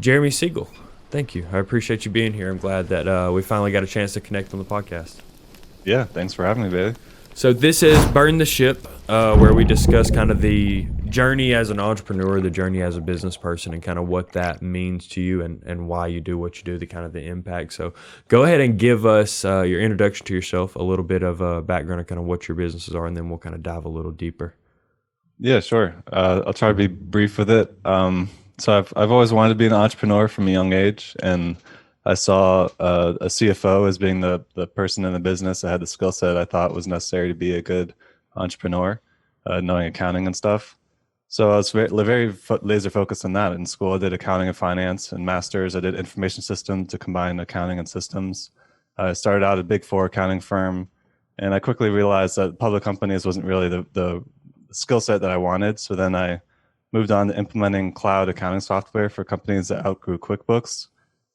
Jeremy Segal. Thank you. I appreciate you being here. I'm glad that we finally got a chance to connect on the podcast. Yeah, thanks for having me, baby. So this is Burn the Ship, where we discuss kind of the journey as an entrepreneur, the journey as a business person, and kind of what that means to you and why you do what you do, the kind of the impact. So go ahead and give us your introduction to yourself, a little bit of a background of kind of what your businesses are, and then we'll kind of dive a little deeper. Yeah, sure. I'll try to be brief with it. So I've always wanted to be an entrepreneur from a young age, and I saw a CFO as being the person in the business that had the skill set I thought was necessary to be a good entrepreneur, knowing accounting and stuff. So I was laser focused on that. In school, I did accounting and finance, and masters. I did information systems to combine accounting and systems. I started out at a big four accounting firm, and I quickly realized that public companies wasn't really the skill set that I wanted. So then I moved on to implementing cloud accounting software for companies that outgrew QuickBooks.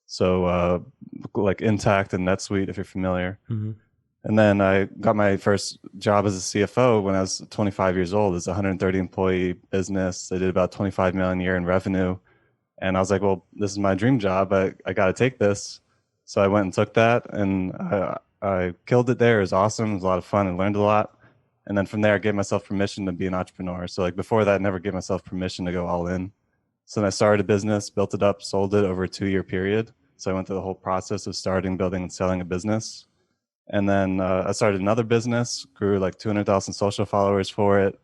So like Intact and NetSuite, if you're familiar. Mm-hmm. And then I got my first job as a CFO when I was 25 years old. It's a 130 employee business. They did about 25 million a year in revenue. And I was like, well, this is my dream job. I got to take this. So I went and took that, and I killed it there. It was awesome. It was a lot of fun and learned a lot. And then from there, I gave myself permission to be an entrepreneur. So like before that, I never gave myself permission to go all in. So then I started a business, built it up, sold it over a 2-year period. So I went through the whole process of starting, building, and selling a business. And then I started another business, grew like 200,000 social followers for it.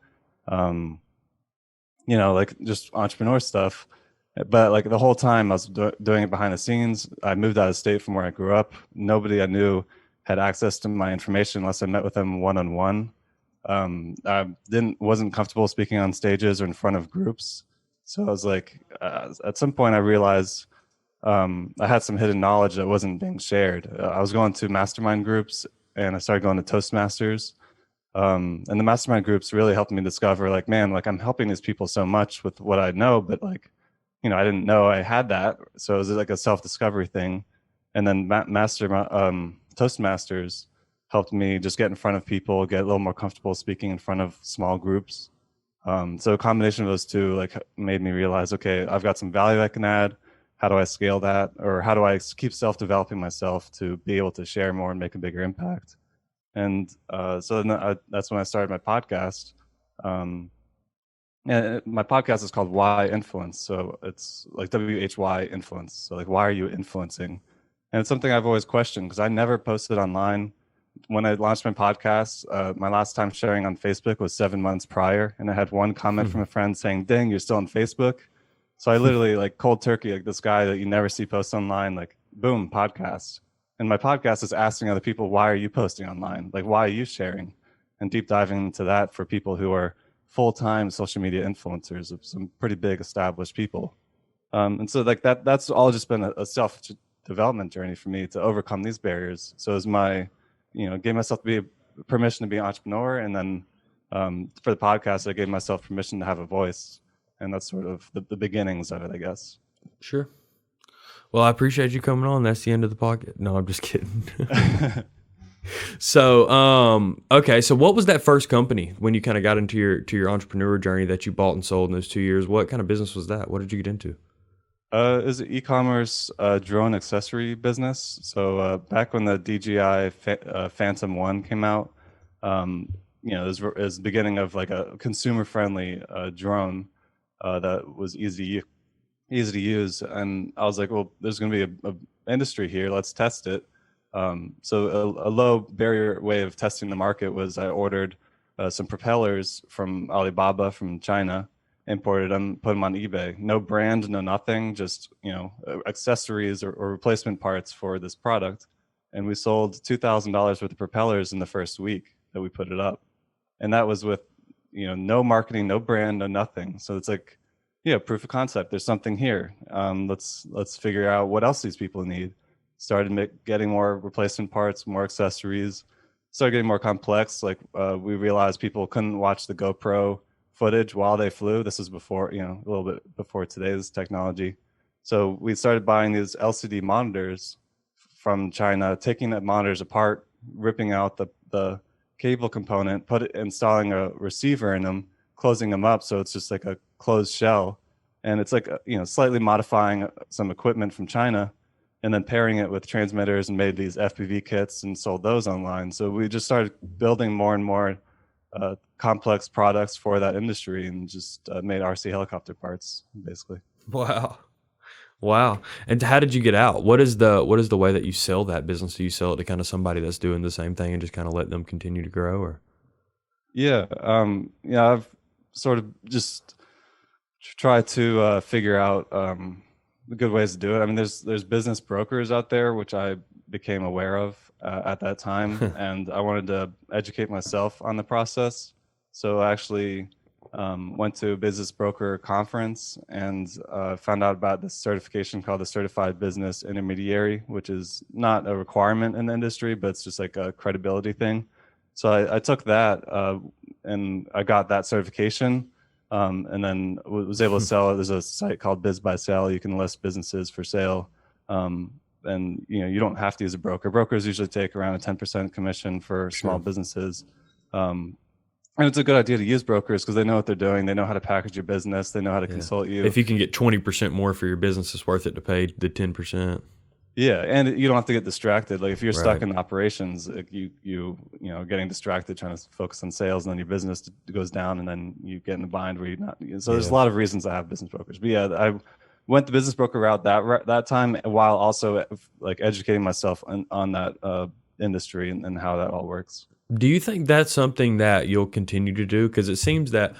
Um, like just entrepreneur stuff. But like the whole time I was doing it behind the scenes. I moved out of state from where I grew up. Nobody I knew had access to my information unless I met with them one-on-one. I wasn't comfortable speaking on stages or in front of groups. So I was like, at some point I realized I had some hidden knowledge that wasn't being shared. I was going to mastermind groups, and I started going to Toastmasters. And the mastermind groups really helped me discover, like, man, like I'm helping these people so much with what I know, but like, I didn't know I had that. So it was like a self-discovery thing. And then Toastmasters helped me just get in front of people, get a little more comfortable speaking in front of small groups. So a combination of those two like made me realize, okay, I've got some value I can add. How do I scale that? Or how do I keep self-developing myself to be able to share more and make a bigger impact? And so then that's when I started my podcast. And my podcast is called Why Influence. So it's like WHY Influence. So like, why are you influencing? And it's something I've always questioned because I never posted online. When I launched my podcast, my last time sharing on Facebook was 7 months prior. And I had one comment from a friend saying, dang, you're still on Facebook. So I literally like cold turkey, like this guy that you never see post online, like boom, podcast. And my podcast is asking other people, why are you posting online? Like, why are you sharing? And deep diving into that for people who are full-time social media influencers of some pretty big established people. And so like that's all just been a self-development journey for me to overcome these barriers. So it was gave myself permission to be an entrepreneur. And then for the podcast, I gave myself permission to have a voice. And that's sort of the beginnings of it, I guess. Sure. Well, I appreciate you coming on. That's the end of the podcast. No, I'm just kidding. So, okay. So what was that first company when you kind of got into your entrepreneur journey that you bought and sold in those 2 years? What kind of business was that? What did you get into? Is an e-commerce drone accessory business. So back when the DJI Phantom 1 came out, it was the beginning of like a consumer-friendly drone that was easy to use. And I was like, well, there's going to be a industry here. Let's test it. So a low barrier way of testing the market was I ordered some propellers from Alibaba from China, imported them, put them on eBay. No brand, no nothing, just accessories or replacement parts for this product. And we sold $2,000 worth of propellers in the first week that we put it up. And that was with no marketing, no brand, no nothing. So it's like, yeah, proof of concept. There's something here. Let's figure out what else these people need. Started getting more replacement parts, more accessories. Started getting more complex. Like we realized people couldn't watch the GoPro footage while they flew. This was before, a little bit before today's technology. So we started buying these LCD monitors from China, taking the monitors apart, ripping out the cable component, installing a receiver in them, closing them up so it's just like a closed shell, and it's like slightly modifying some equipment from China, and then pairing it with transmitters, and made these FPV kits and sold those online. So we just started building more and more complex products for that industry, and just made RC helicopter parts basically. Wow. Wow. And how did you get out? What is the way that you sell that business? Do you sell it to kind of somebody that's doing the same thing and just kind of let them continue to grow, or? Yeah, I've sort of just tried to figure out the good ways to do it. I mean, there's business brokers out there, which I became aware of at that time, and I wanted to educate myself on the process. So I actually went to a business broker conference, and found out about this certification called the Certified Business Intermediary, which is not a requirement in the industry, but it's just like a credibility thing. So I took that, and I got that certification, and then was able to sell it. There's a site called Biz by Sale. You can list businesses for sale, and you don't have to use a broker. Brokers usually take around a 10% commission for small businesses, and it's a good idea to use brokers because they know what they're doing. They know how to package your business. They know how to consult you. If you can get 20% more for your business, it's worth it to pay the 10%. Yeah, and you don't have to get distracted. Like if you're stuck Right. in operations, like getting distracted trying to focus on sales, and then your business goes down, and then you get in a bind where you're not. So there's a lot of reasons I have business brokers. But yeah, I went the business broker route that time, while also like educating myself on that industry, and how that all works. Do you think that's something that you'll continue to do? Because it seems that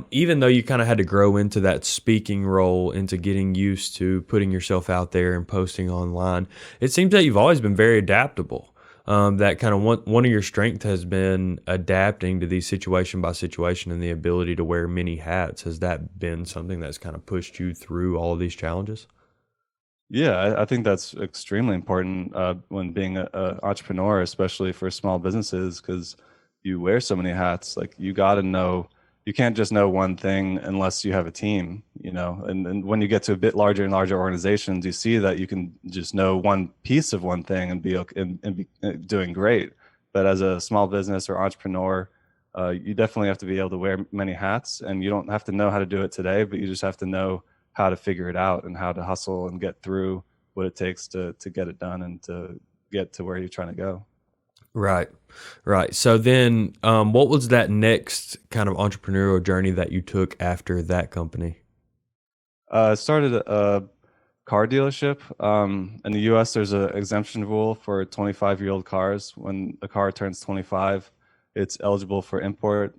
even though you kind of had to grow into that speaking role, into getting used to putting yourself out there and posting online, it seems that you've always been very adaptable. That kind of one of your strengths has been adapting to these situation by situation and the ability to wear many hats. Has that been something that's kind of pushed you through all of these challenges? Yeah, I think that's extremely important when being an entrepreneur, especially for small businesses, because you wear so many hats. Like you got to know, you can't just know one thing unless you have a team, And when you get to a bit larger and larger organizations, you see that you can just know one piece of one thing and be okay, and be doing great. But as a small business or entrepreneur, you definitely have to be able to wear many hats, and you don't have to know how to do it today, but you just have to know how to figure it out and how to hustle and get through what it takes to get it done and to get to where you're trying to go. Right, right. So then, what was that next kind of entrepreneurial journey that you took after that company? I started a car dealership. In the US, there's an exemption rule for 25-year-old cars. When a car turns 25, it's eligible for import.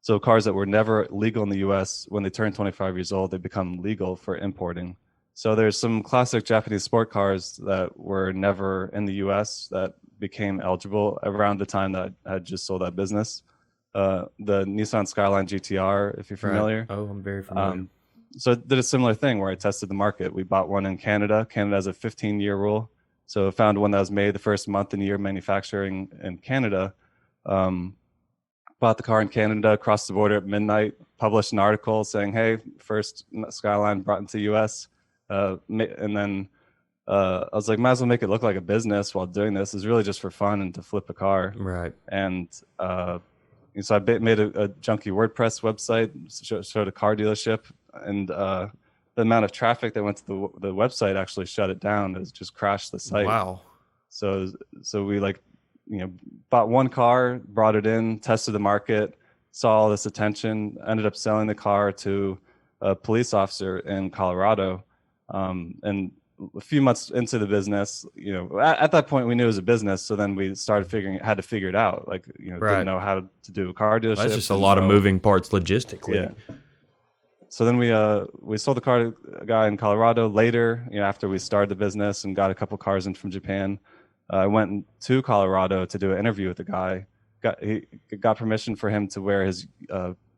So cars that were never legal in the US, when they turn 25 years old, they become legal for importing. So there's some classic Japanese sport cars that were never in the US that became eligible around the time that I had just sold that business. The Nissan Skyline GTR, if you're familiar. Right. Oh, I'm very familiar. So I did a similar thing where I tested the market. We bought one in Canada. Canada has a 15-year rule. So I found one that was made the first month in the year manufacturing in Canada. Bought the car in Canada, crossed the border at midnight, published an article saying, hey, first Skyline brought into the US. And then I was like, might as well make it look like a business while doing this. It's really just for fun and to flip a car. Right. And so I made a junky WordPress website, showed a car dealership, and the amount of traffic that went to the website actually shut it down. It just crashed the site. Wow. So we bought one car, brought it in, tested the market, saw all this attention, ended up selling the car to a police officer in Colorado. And a few months into the business, at that point we knew it was a business. So then we started had to figure it out. Like, Right. didn't know how to do a car dealership. That's just a lot of moving parts logistically. Yeah. So then we sold the car to a guy in Colorado later, after we started the business, and got a couple cars in from Japan. I went to Colorado to do an interview with the guy. He got permission for him to wear his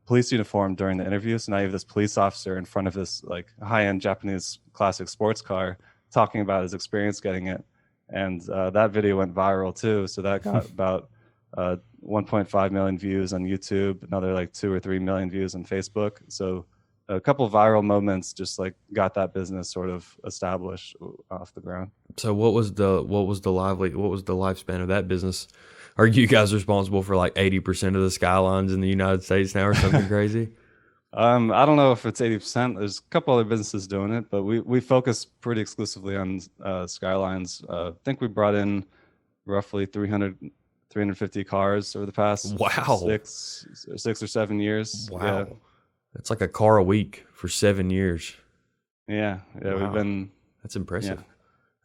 police uniform during the interview. So now you have this police officer in front of this like high-end Japanese classic sports car talking about his experience getting it. And that video went viral too. So that got about 1.5 million views on YouTube, another like 2 or 3 million views on Facebook. So a couple of viral moments just like got that business sort of established off the ground. So what was the lifespan of that business? Are you guys responsible for like 80% of the Skylines in the United States now, or something crazy? I don't know if it's 80%. There's a couple other businesses doing it, but we focus pretty exclusively on Skylines. I think we brought in roughly 350 cars over the past Wow. 6 or 7 years. Yeah, Wow. That's like a car a week for 7 years. yeah. We've Wow. been That's yeah, impressive. That's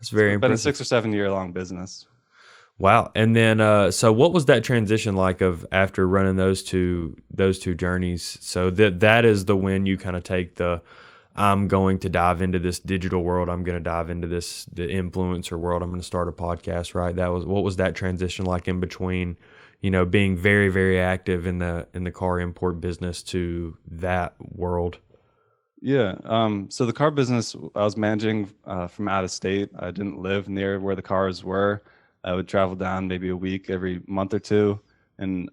it's very been a impressive. 6 or 7 year long business. Wow. And then so what was that transition like of after running those two journeys? So that is the when you kind of take the I'm going to dive into this digital world. I'm going to dive into the influencer world. I'm going to start a podcast, right? That was what was that transition like in between, being very, very active in the car import business to that world. Yeah. So the car business I was managing from out of state. I didn't live near where the cars were. I would travel down maybe a week every month or two. And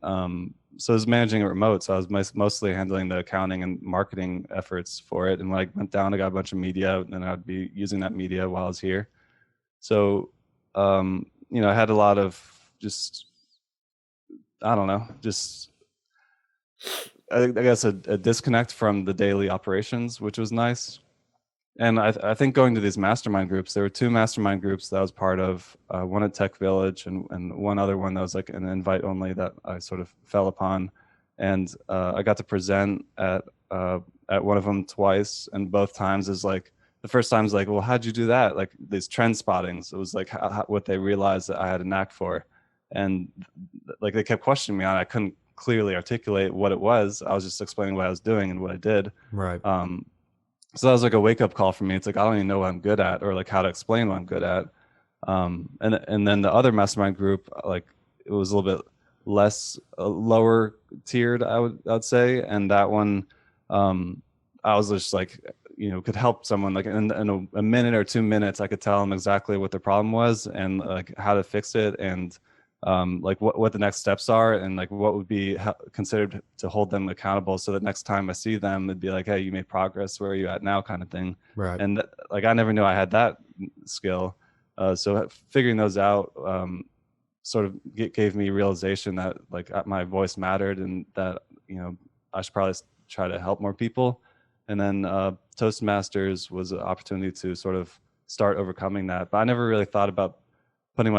so I was managing it remote. So I was mostly handling the accounting and marketing efforts for it. And when I went down, I got a bunch of media, and I'd be using that media while I was here. So, I had a lot of just, I don't know, just I guess a disconnect from the daily operations, which was nice. And I think going to these mastermind groups, there were two mastermind groups that I was part of, one at Tech Village and one other one that was like an invite only that I sort of fell upon. And I got to present at one of them twice, and both times is like the first time is like, well, how'd you do that? Like these trend spottings. It was like what they realized that I had a knack for, and like they kept questioning me on it. I couldn't clearly articulate what it was. I was just explaining what I was doing and what I did. Right. Um, so that was like a wake up call for me. It's like I don't even know what I'm good at, or like how to explain what I'm good at. And then the other mastermind group, like it was a little bit less lower tiered, I'd say, and that one, I was just like, could help someone like in a minute or 2 minutes. I could tell them exactly what their problem was and like how to fix it, and like what the next steps are, and like what would be considered to hold them accountable, so that next time I see them, it'd be like, hey, you made progress, where are you at now, kind of thing. Right. And like I never knew I had that skill. So figuring those out sort of gave me realization that like my voice mattered, and that I should probably try to help more people. And then Toastmasters was an opportunity to sort of start overcoming that, but I never really thought about putting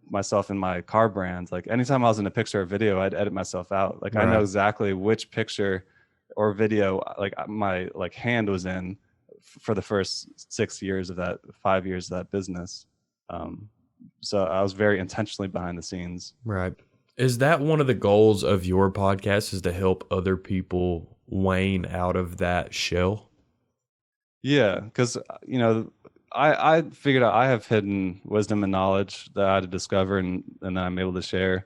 myself in my car brand. Like anytime I was in a picture or video, I'd edit myself out. Like I know Right. exactly which picture or video like my like hand was in for the first 6 years of that, 5 years of that business. Um, so I was very intentionally behind the scenes. Right. Is that one of the goals of your podcast is to help other people wane out of that shell? Yeah, because I figured out I have hidden wisdom and knowledge that I had to discover, and that I'm able to share,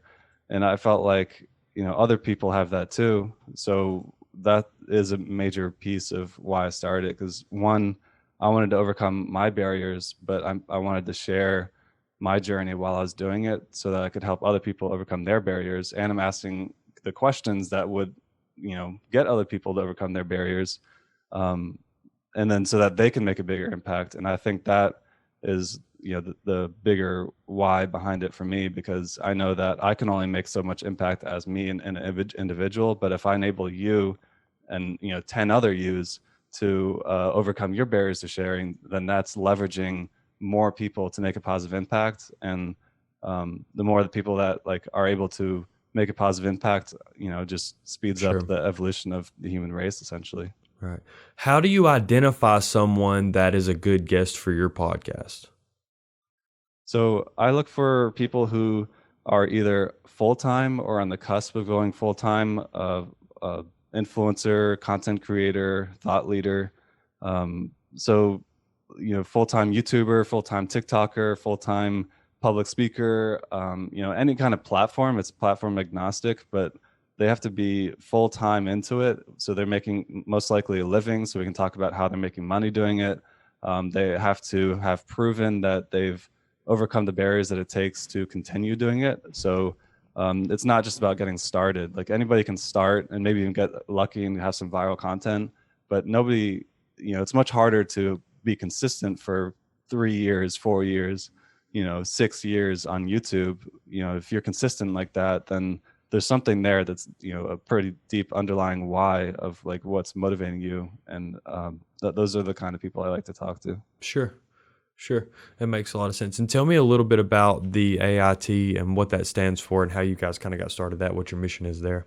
and I felt like other people have that too. So that is a major piece of why I started. Because one, I wanted to overcome my barriers, but I wanted to share my journey while I was doing it, so that I could help other people overcome their barriers. And I'm asking the questions that would get other people to overcome their barriers. Um, and then so that they can make a bigger impact. And I think that is the bigger why behind it for me, because I know that I can only make so much impact as me and an individual, but if I enable you and 10 other yous to overcome your barriers to sharing, then that's leveraging more people to make a positive impact. And the more the people that like are able to make a positive impact, just speeds up Sure. the evolution of the human race, essentially. Right. How do you identify someone that is a good guest for your podcast? So I look for people who are either full time or on the cusp of going full time, influencer, content creator, thought leader. So, full time YouTuber, full time TikToker, full time public speaker, any kind of platform. It's platform agnostic, but they have to be full time into it. So they're making most likely a living. So we can talk about how they're making money doing it. They have to have proven that they've overcome the barriers that it takes to continue doing it. So it's not just about getting started. Like anybody can start and maybe even get lucky and have some viral content, but nobody, it's much harder to be consistent for 3 years, 4 years, 6 years on YouTube. If you're consistent like that, then there's something there that's, a pretty deep underlying why of like what's motivating you. And those are the kind of people I like to talk to. Sure. Sure. That makes a lot of sense. And tell me a little bit about the AIT and what that stands for and how you guys kind of got started that, what your mission is there.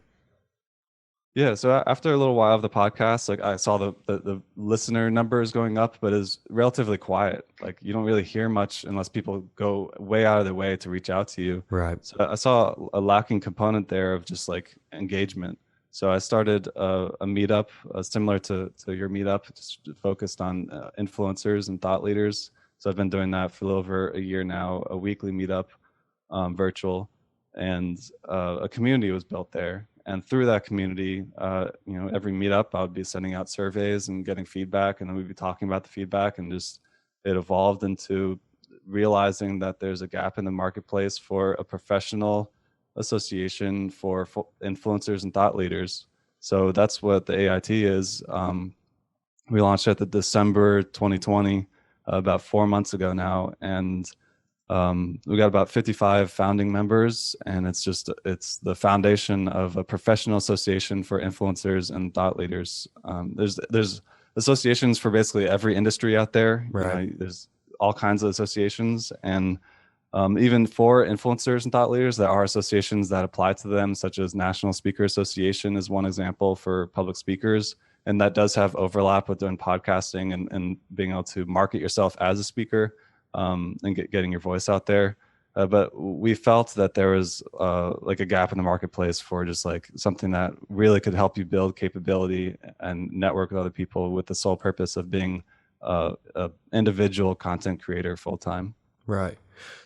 Yeah, so after a little while of the podcast, like I saw the listener numbers going up, but it's relatively quiet. Like you don't really hear much unless people go way out of their way to reach out to you. Right. So I saw a lacking component there of just like engagement. So I started a meetup similar to your meetup, just focused on influencers and thought leaders. So I've been doing that for a little over a year now, a weekly meetup, virtual, and a community was built there. And through that community, every meetup I would be sending out surveys and getting feedback, and then we'd be talking about the feedback, and just it evolved into realizing that there's a gap in the marketplace for a professional association for influencers and thought leaders. So that's what the AIT is. We launched at the December 2020, about 4 months ago now, and we got about 55 founding members, and it's the foundation of a professional association for influencers and thought leaders. There's associations for basically every industry out there. Right. There's all kinds of associations, and even for influencers and thought leaders, there are associations that apply to them, such as National Speaker Association is one example for public speakers, and that does have overlap with doing podcasting and being able to market yourself as a speaker. And getting your voice out there. But we felt that there was like a gap in the marketplace for just like something that really could help you build capability and network with other people with the sole purpose of being an individual content creator full time. Right.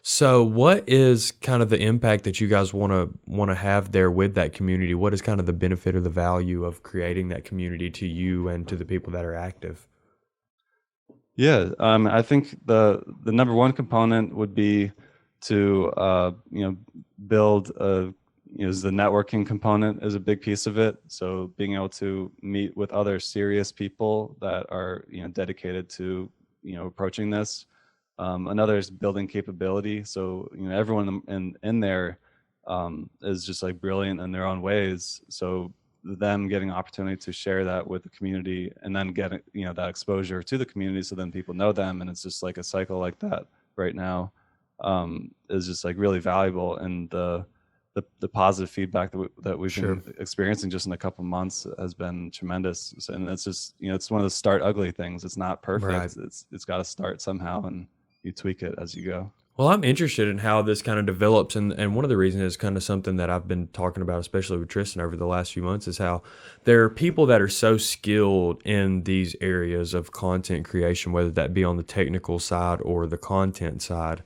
So what is kind of the impact that you guys want to have there with that community? What is kind of the benefit or the value of creating that community to you and to the people that are active? Yeah, I think the number one component would be to build is the networking component is a big piece of it. So being able to meet with other serious people that are dedicated to approaching this. Another is building capability. So everyone in there is just like brilliant in their own ways. So them getting opportunity to share that with the community and then getting that exposure to the community, so then people know them, and it's just like a cycle like that right now, is just like really valuable. And the positive feedback that we've Sure. been experiencing just in a couple months has been tremendous. And it's just it's one of the start ugly things. It's not perfect. Right. It's got to start somehow, and you tweak it as you go. Well, I'm interested in how this kind of develops, and one of the reasons is kind of something that I've been talking about, especially with Tristan over the last few months, is how there are people that are so skilled in these areas of content creation, whether that be on the technical side or the content side.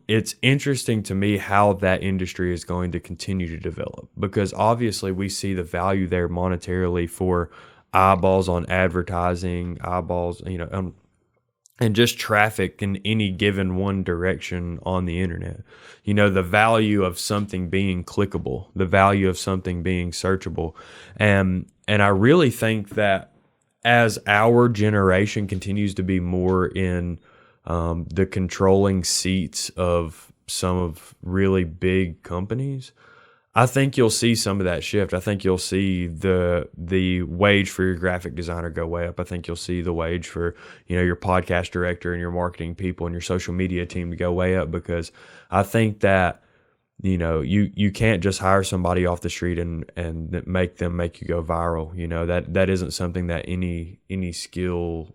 It's interesting to me how that industry is going to continue to develop, because obviously we see the value there monetarily for eyeballs on advertising, eyeballs, and just traffic in any given one direction on the internet. The value of something being clickable, the value of something being searchable. And I really think that as our generation continues to be more in the controlling seats of some of really big companies, I think you'll see some of that shift. I think you'll see the wage for your graphic designer go way up. I think you'll see the wage for your podcast director and your marketing people and your social media team to go way up, because I think that you can't just hire somebody off the street and make you go viral. That isn't something that any skill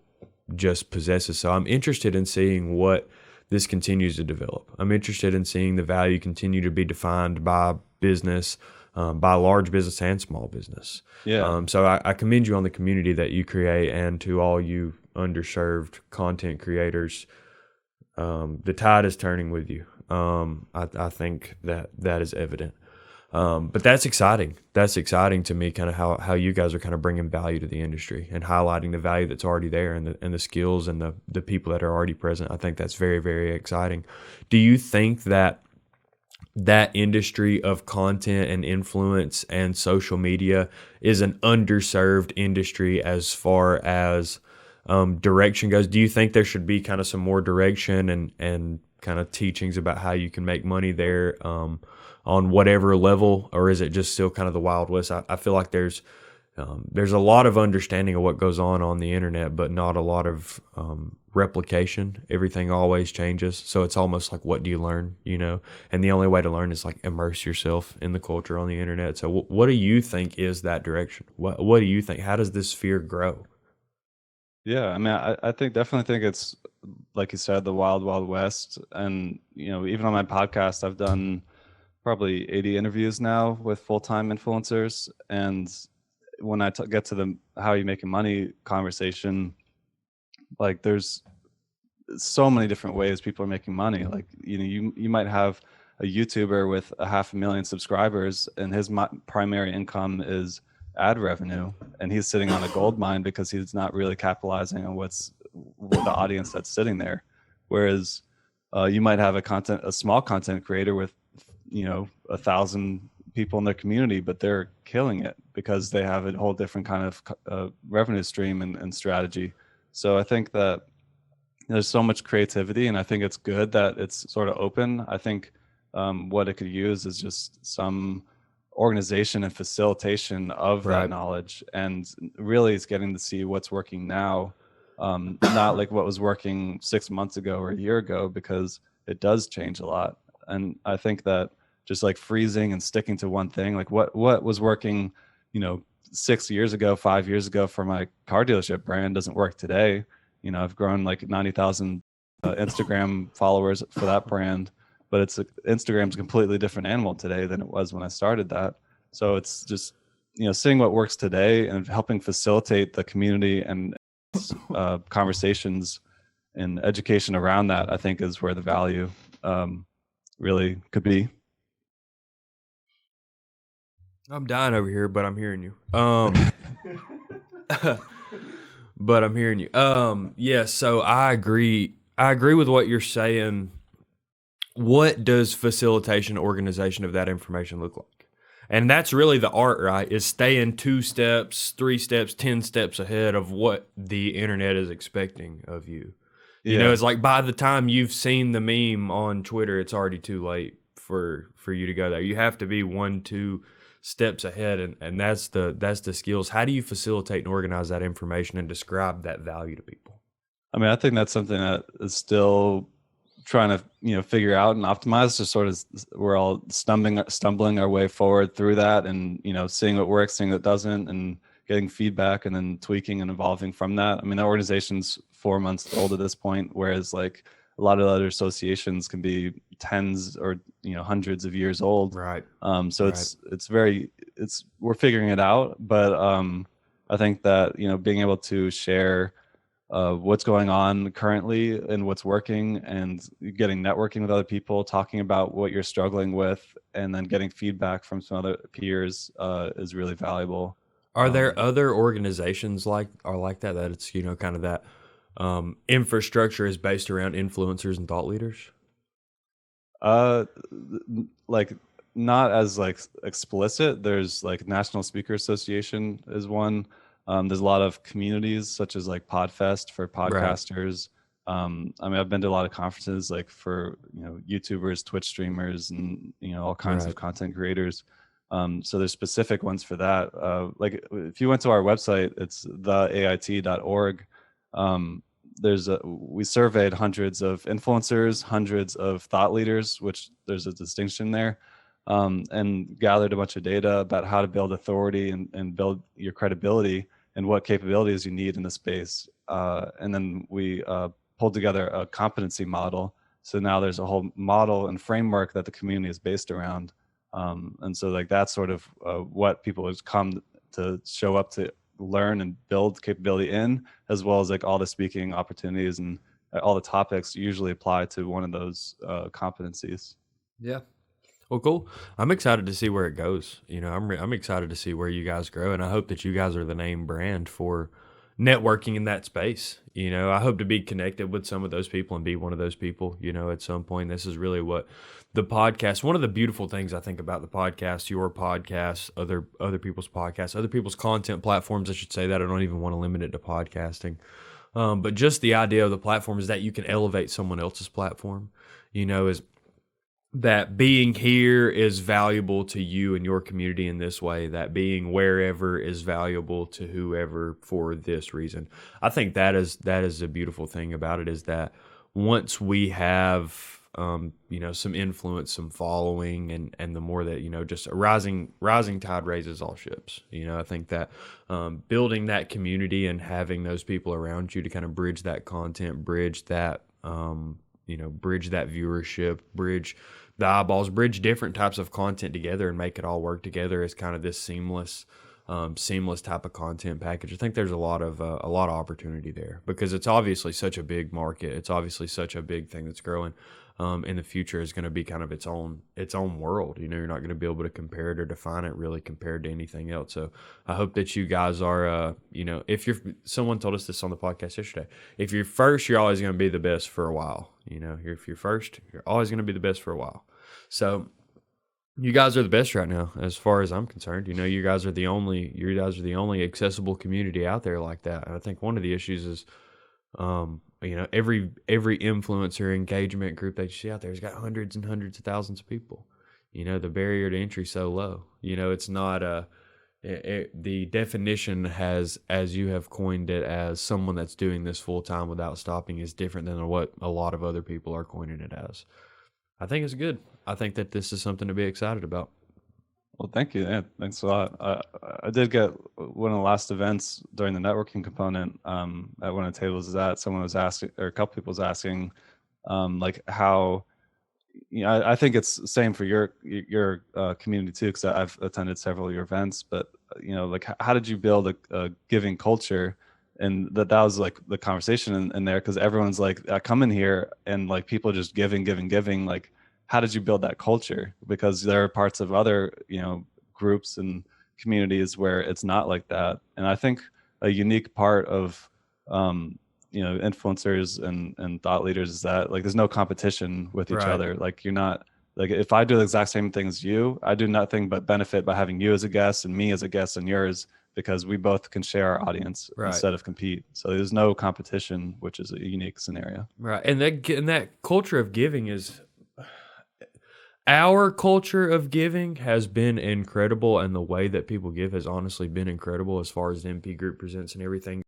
just possesses. So I'm interested in seeing what this continues to develop. I'm interested in seeing the value continue to be defined by business, by large business and small business. Yeah. So I commend you on the community that you create, and to all you underserved content creators. The tide is turning with you. I think that is evident. But that's exciting. That's exciting to me, kind of how you guys are kind of bringing value to the industry and highlighting the value that's already there, and the skills and the people that are already present. I think that's very, very exciting. Do you think that industry of content and influence and social media is an underserved industry as far as direction goes? Do you think there should be kind of some more direction and kind of teachings about how you can make money there on whatever level, or is it just still kind of the Wild West? I feel like there's a lot of understanding of what goes on the internet, but not a lot of replication. Everything always changes, so it's almost like, what do you learn? And the only way to learn is like immerse yourself in the culture on the internet. So, what do you think is that direction? What do you think? How does this sphere grow? Yeah, I mean, I think definitely think it's like you said, the wild, wild west. And even on my podcast, I've done probably 80 interviews now with full-time influencers. And when I get to the how are you making money conversation, like there's so many different ways people are making money. Like you might have a YouTuber with 500,000 subscribers, and his primary income is ad revenue, and he's sitting on a gold mine because he's not really capitalizing on what the audience that's sitting there. Whereas you might have a small content creator with 1,000 people in their community, but they're killing it because they have a whole different kind of revenue stream and strategy. So I think that there's so much creativity, and I think it's good that it's sort of open. I think what it could use is just some organization and facilitation of that knowledge, and really it's getting to see what's working now, not like what was working 6 months ago or a year ago, because it does change a lot. And I think that just like freezing and sticking to one thing, like what was working 6 years ago, 5 years ago for my car dealership brand doesn't work today. I've grown like 90,000 Instagram followers for that brand, but Instagram's a completely different animal today than it was when I started that. So it's just, seeing what works today and helping facilitate the community and conversations and education around that, I think is where the value really could be. I'm dying over here, but I'm hearing you. But I'm hearing you. Yeah, so I agree. I agree with what you're saying. What does facilitation, organization of that information look like? And that's really the art, right? Is staying 2 steps, 3 steps, 10 steps ahead of what the internet is expecting of you. Yeah. It's like by the time you've seen the meme on Twitter, it's already too late for you to go there. You have to be 1, 2 steps ahead, and that's the skills. How do you facilitate and organize that information and describe that value to people? I mean, I think that's something that is still trying to figure out and optimize. Just sort of we're all stumbling our way forward through that, and seeing what works, seeing what doesn't, and getting feedback, and then tweaking and evolving from that. I mean, the organization's 4 months old at this point, whereas like a lot of other associations can be tens or hundreds of years old. Right. So we're figuring it out, but I think that being able to share what's going on currently and what's working, and getting networking with other people, talking about what you're struggling with, and then getting feedback from some other peers is really valuable. Are there other organizations like that it's kind of that infrastructure is based around influencers and thought leaders? Like not as like explicit. There's like National Speaker Association is one. There's a lot of communities such as like Podfest for podcasters. I mean, I've been to a lot of conferences like for YouTubers, Twitch streamers, and all kinds of content creators. So there's specific ones for that. Like if you went to our website, it's theait.org. We surveyed hundreds of influencers, hundreds of thought leaders, which there's a distinction there, and gathered a bunch of data about how to build authority and build your credibility and what capabilities you need in the space. And then we pulled together a competency model. So now there's a whole model and framework that the community is based around. And so like that's sort of what people have come to show up to learn and build capability in, as well as like all the speaking opportunities and all the topics usually apply to one of those competencies. Yeah. Well, cool. I'm excited to see where it goes. I'm excited to see where you guys grow, and I hope that you guys are the name brand for networking in that space. I hope to be connected with some of those people and be one of those people, at some point. This is really what the podcast, one of the beautiful things I think about the podcast, your podcast, other people's podcasts, other people's content platforms, I should say that. I don't even want to limit it to podcasting. But just the idea of the platform is that you can elevate someone else's platform, is that being here is valuable to you and your community in this way, that being wherever is valuable to whoever for this reason. I think that is a beautiful thing about it, is that once we have some influence, some following, and the more that, just a rising tide raises all ships. I think that building that community and having those people around you to kind of bridge that content, bridge that bridge that viewership, bridge the eyeballs, bridge different types of content together and make it all work together as kind of this seamless type of content package. I think there's a lot of opportunity there, because it's obviously such a big market. It's obviously such a big thing that's growing. In the future is going to be kind of its own world. You're not going to be able to compare it or define it really compared to anything else. So I hope that you guys are, if someone told us this on the podcast yesterday, if you're first, you're always going to be the best for a while. If you're first, you're always going to be the best for a while. So you guys are the best right now, as far as I'm concerned. You guys are the only accessible community out there like that. And I think one of the issues is, every influencer engagement group that you see out there has got hundreds and hundreds of thousands of people. The barrier to entry so low. It's not the definition has, as you have coined it, as someone that's doing this full time without stopping, is different than what a lot of other people are coining it as. I think it's good. I think that this is something to be excited about. Well, thank you. Yeah, thanks a lot. I did get one of the last events during the networking component at one of the tables. Is that someone was asking, or a couple people was asking, like how, I think it's the same for your community too, because I've attended several of your events. But like how did you build a giving culture? And that was like the conversation in there, because everyone's like, I come in here and like people just giving. Like, how did you build that culture? Because there are parts of other, groups and communities where it's not like that. And I think a unique part of, influencers and thought leaders is that like, there's no competition with each Right. other. Like you're not, like if I do the exact same thing as you, I do nothing but benefit by having you as a guest and me as a guest and yours, because we both can share our audience Right. instead of compete. So there's no competition, which is a unique scenario. Right. And that culture of giving is, our culture of giving has been incredible, and the way that people give has honestly been incredible as far as the MP group presents and everything.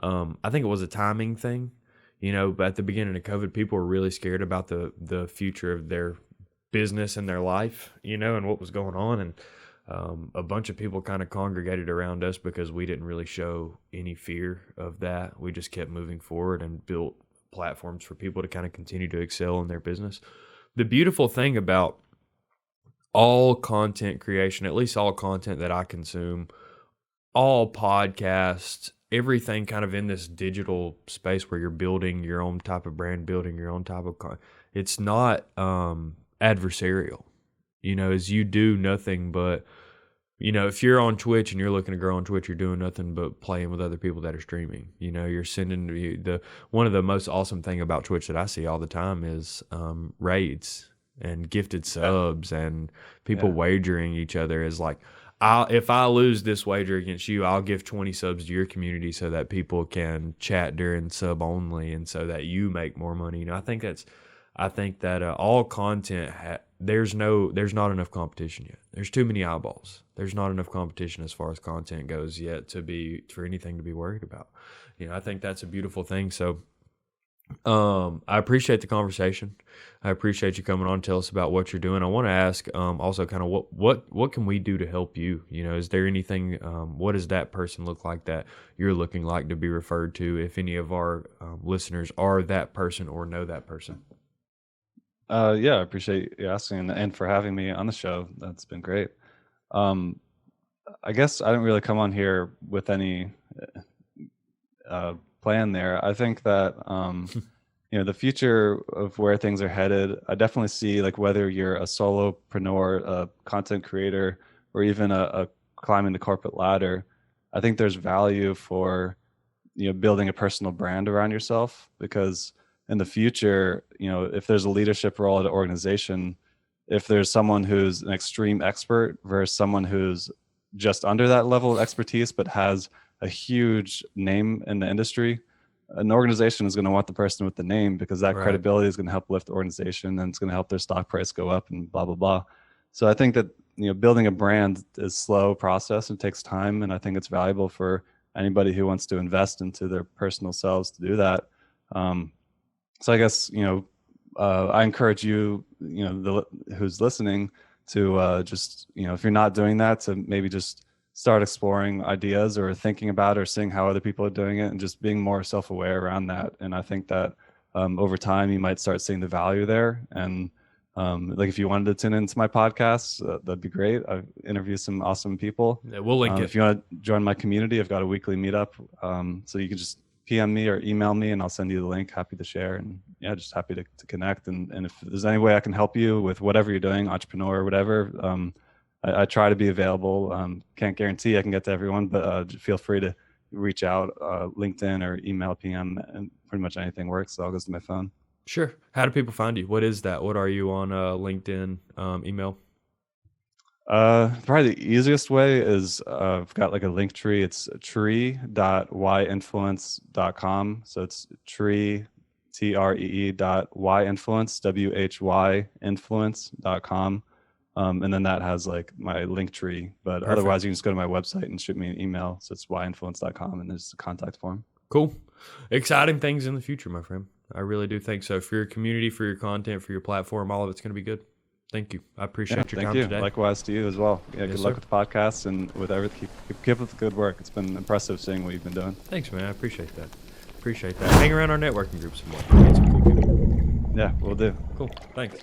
I think it was a timing thing, but at the beginning of COVID, people were really scared about the future of their business and their life, and what was going on. And a bunch of people kind of congregated around us because we didn't really show any fear of that. We just kept moving forward and built platforms for people to kind of continue to excel in their business. The beautiful thing about all content creation, at least all content that I consume, all podcasts, everything kind of in this digital space where you're building your own type of brand, building your own type of it's not adversarial. As you do nothing but, if you're on Twitch and you're looking to grow on Twitch, you're doing nothing but playing with other people that are streaming. You're sending one of the most awesome thing about Twitch that I see all the time is raids and gifted subs and people wagering each other. Is like, if I lose this wager against you, I'll give 20 subs to your community so that people can chat during sub only, and so that you make more money. I think that all content there's not enough competition yet. There's too many eyeballs. There's not enough competition as far as content goes yet for anything to be worried about. I think that's a beautiful thing. So I appreciate the conversation. I appreciate you coming on to tell us about what you're doing. I want to ask also kind of what can we do to help you? Is there anything, what does that person look like that you're looking like to be referred to, if any of our listeners are that person or know that person? Yeah, I appreciate you asking and for having me on the show. That's been great. I guess I didn't really come on here with any plan there. I think that the future of where things are headed, I definitely see, like, whether you're a solopreneur, a content creator, or even a climbing the corporate ladder, I think there's value for building a personal brand around yourself, because in the future, if there's a leadership role at an organization, if there's someone who's an extreme expert versus someone who's just under that level of expertise but has a huge name in the industry, an organization is going to want the person with the name, because that Right. credibility is going to help lift the organization, and it's going to help their stock price go up and blah, blah, blah. So I think that, building a brand is a slow process and takes time. And I think it's valuable for anybody who wants to invest into their personal selves to do that. So I guess, I encourage you, who's listening to just, if you're not doing that, to maybe just start exploring ideas or thinking about or seeing how other people are doing it, and just being more self-aware around that. And I think that over time you might start seeing the value there. And like if you wanted to tune into my podcast, that'd be great. I interview some awesome people. Yeah, we'll link it. If you want to join my community, I've got a weekly meetup. So you can just PM me or email me and I'll send you the link. Happy to share. And yeah, just happy to connect. And if there's any way I can help you with whatever you're doing, entrepreneur or whatever, I try to be available. Can't guarantee I can get to everyone, but feel free to reach out, LinkedIn or email, PM, and pretty much anything works. So I'll go to my phone. Sure. How do people find you? What is that? What are you on LinkedIn, email? Probably the easiest way is I've got like a link tree. It's tree.yinfluence.com. So it's tree, TREE.yinfluence, WHYinfluence.com. And then that has like my link tree. But Perfect. Otherwise, you can just go to my website and shoot me an email. So it's yinfluence.com, and there's a contact form. Cool. Exciting things in the future, my friend. I really do think so. For your community, for your content, for your platform, all of it's going to be good. Thank you. I appreciate your time today. Likewise to you as well. Yeah, good luck with the podcast and with everything. Keep up the good work. It's been impressive seeing what you've been doing. Thanks, man. I appreciate that. Hang around our networking group some more. Get some cool people. Yeah, we'll do. Cool. Thanks.